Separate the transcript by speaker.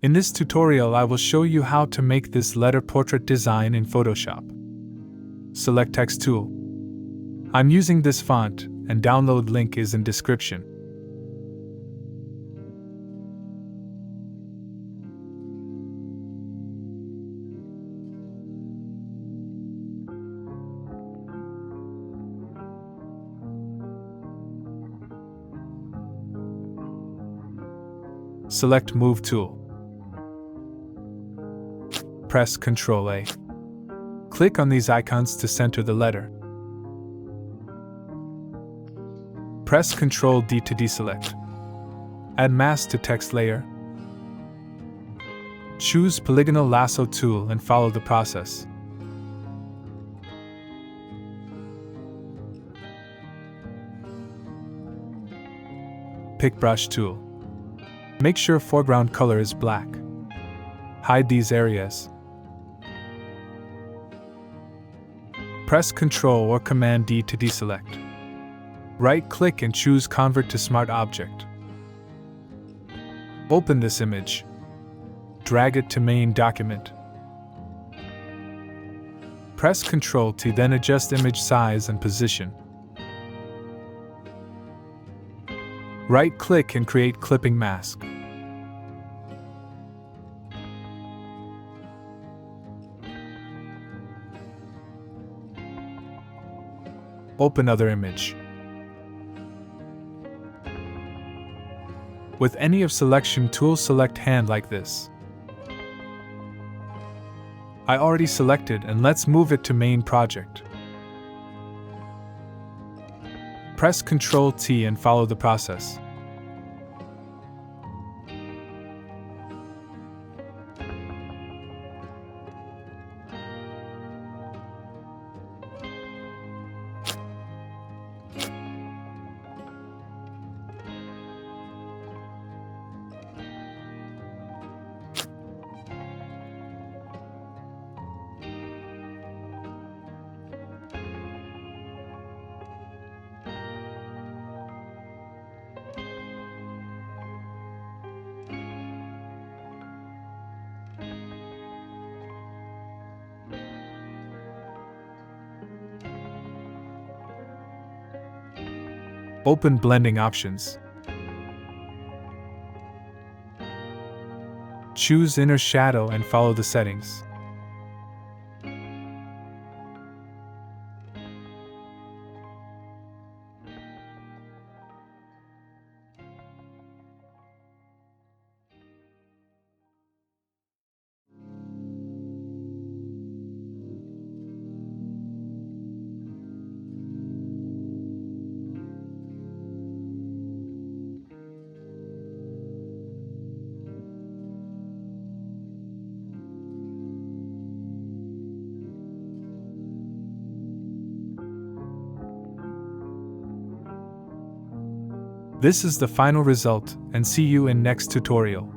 Speaker 1: In this tutorial, I will show you how to make this letter portrait design in Photoshop. Select Text tool. I'm using this font, and download link is in description. Select Move tool. Press Ctrl A. Click on these icons to center the letter. Press Ctrl D to deselect. Add mask to text layer. Choose Polygonal Lasso tool and follow the process. Pick Brush tool. Make sure foreground color is black. Hide these areas. Press Ctrl or Command D to deselect. Right-click and choose Convert to Smart Object. Open this image. Drag it to main document. Press Ctrl T, then adjust image size and position. Right-click and create clipping mask. Open other image. With any of selection tool, select hand like this. I already selected, and let's move it to main project. Press Ctrl T and follow the process. Open blending options. Choose inner shadow and follow the settings. This is the final result, and see you in next tutorial.